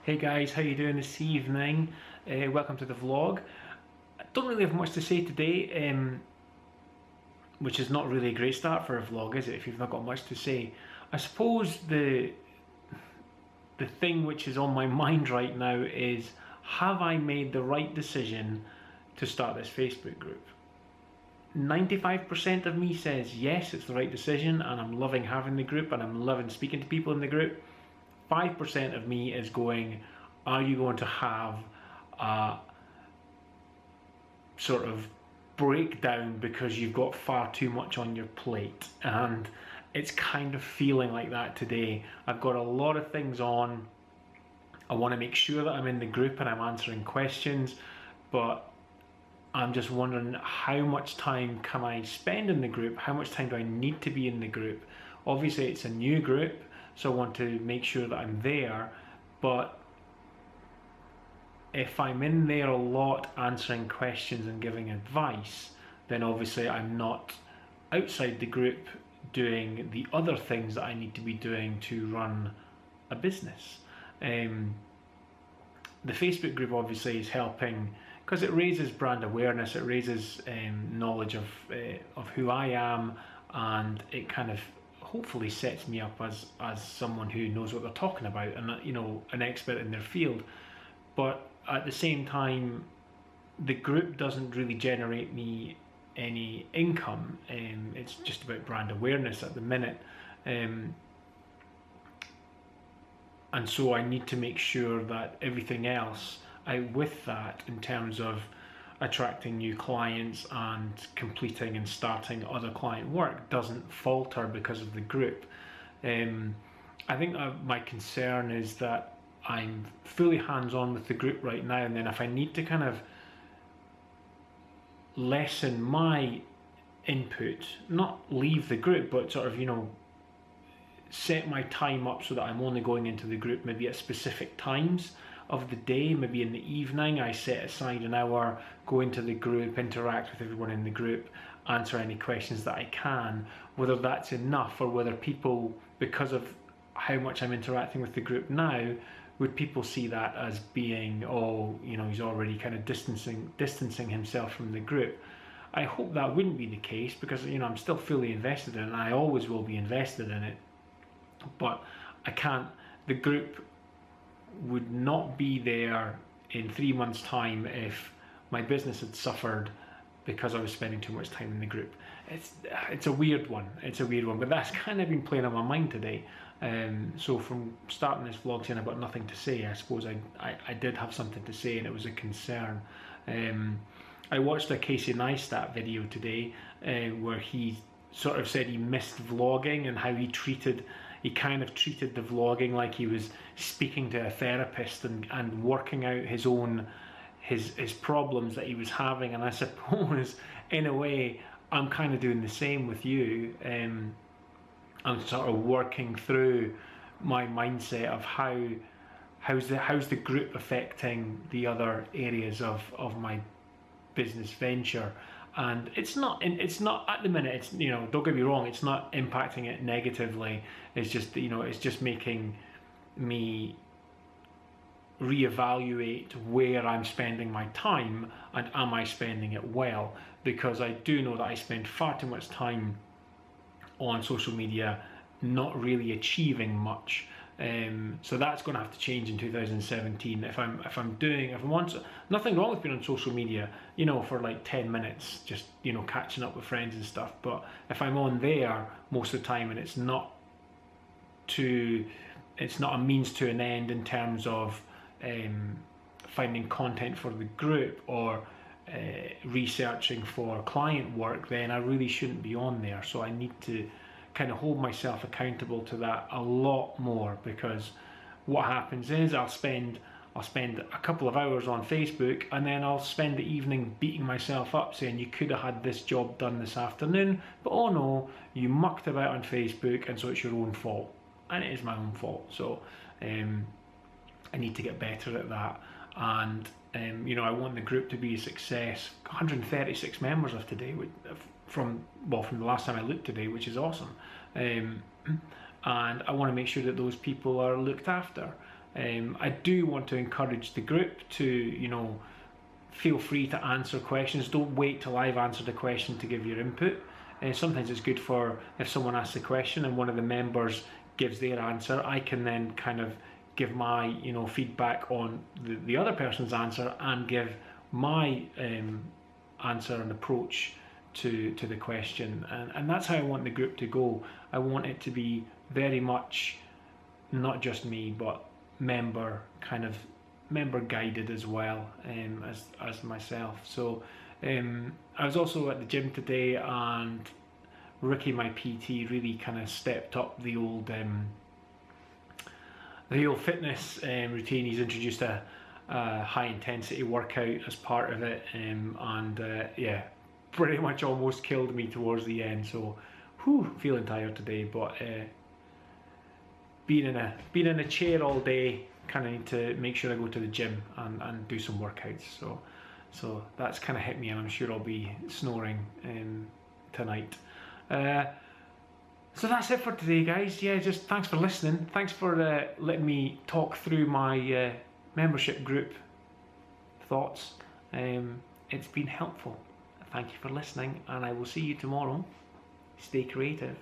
Hey guys, how you doing this evening? Welcome to the vlog. I don't really have much to say today, which is not really a great start for a vlog, is it? If you've not got much to say, I suppose the thing which is on my mind right now is: have I made the right decision to start this Facebook group? 95% of me says yes, it's the right decision, and I'm loving having the group, and I'm loving speaking to people in the group. 5% of me is going, are you going to have a sort of breakdown because you've got far too much on your plate? And it's kind of feeling like that today. I've got a lot of things on. I want to make sure that I'm in the group and I'm answering questions, but I'm just wondering, how much time can I spend in the group? How much time do I need to be in the group? Obviously it's a new group, so I want to make sure that I'm there, but if I'm in there a lot answering questions and giving advice, then obviously I'm not outside the group doing the other things that I need to be doing to run a business. The Facebook group obviously is helping because it raises brand awareness, it raises knowledge of who I am, and it kind of hopefully sets me up as someone who knows what they're talking about and, you know, an expert in their field. But at the same time, the group doesn't really generate me any income. It's just about brand awareness at the minute. And so I need to make sure that everything else out with that, in terms of attracting new clients and completing and starting other client work, doesn't falter because of the group. I think my concern is that I'm fully hands-on with the group right now, and then if I need to kind of lessen my input, not leave the group, but sort of, you know, set my time up so that I'm only going into the group maybe at specific times of the day. Maybe in the evening I set aside an hour, go into the group, interact with everyone in the group, answer any questions that I can. Whether that's enough, or whether people, because of how much I'm interacting with the group now, would people see that as being, oh, you know, he's already kind of distancing himself from the group. I hope that wouldn't be the case, because, you know, I'm still fully invested in it and I always will be invested in it. But I can't, the group would not be there in 3 months' time if my business had suffered because I was spending too much time in the group. It's a weird one. It's a weird one, but that's kind of been playing on my mind today. So from starting this vlog saying I've got nothing to say, I suppose I did have something to say, and it was a concern. I watched a Casey Neistat video today where he sort of said he missed vlogging, and how he kind of treated the vlogging like he was speaking to a therapist and working out his own his problems that he was having. And I suppose in a way I'm kind of doing the same with you. I'm sort of working through my mindset of how's the group affecting the other areas of my business venture. And it's not at the minute, it's, you know, don't get me wrong, it's not impacting it negatively. It's just, you know, it's just making me reevaluate where I'm spending my time, and am I spending it well? Because I do know that I spend far too much time on social media not really achieving much. So that's going to have to change in 2017. If I'm nothing wrong with being on social media, you know, for like 10 minutes, just, you know, catching up with friends and stuff. But if I'm on there most of the time and it's not a means to an end in terms of finding content for the group or researching for client work, then I really shouldn't be on there. So I need to kind of hold myself accountable to that a lot more, because what happens is I'll spend a couple of hours on Facebook, and then I'll spend the evening beating myself up saying, you could have had this job done this afternoon, but oh no, you mucked about on Facebook, and so it's your own fault. And it is my own fault. So I need to get better at that. And you know, I want the group to be a success. 136 members of today, from the last time I looked today, which is awesome. And I want to make sure that those people are looked after. I do want to encourage the group to, you know, feel free to answer questions. Don't wait till I've answered a question to give your input. Sometimes it's good for, if someone asks a question and one of the members gives their answer, I can then kind of give my, you know, feedback on the other person's answer and give my answer and approach to the question. And that's how I want the group to go. I want it to be very much not just me, but member guided as well, as myself. So I was also at the gym today, and Ricky, my PT, really kind of stepped up the old fitness routine. He's introduced a high intensity workout as part of it, and yeah, pretty much almost killed me towards the end. So, feeling tired today, but being in a chair all day, kind of need to make sure I go to the gym and do some workouts. So that's kind of hit me, and I'm sure I'll be snoring tonight. So that's it for today, guys. Yeah, just thanks for listening. Thanks for letting me talk through my membership group thoughts. It's been helpful. Thank you for listening, and I will see you tomorrow. Stay creative.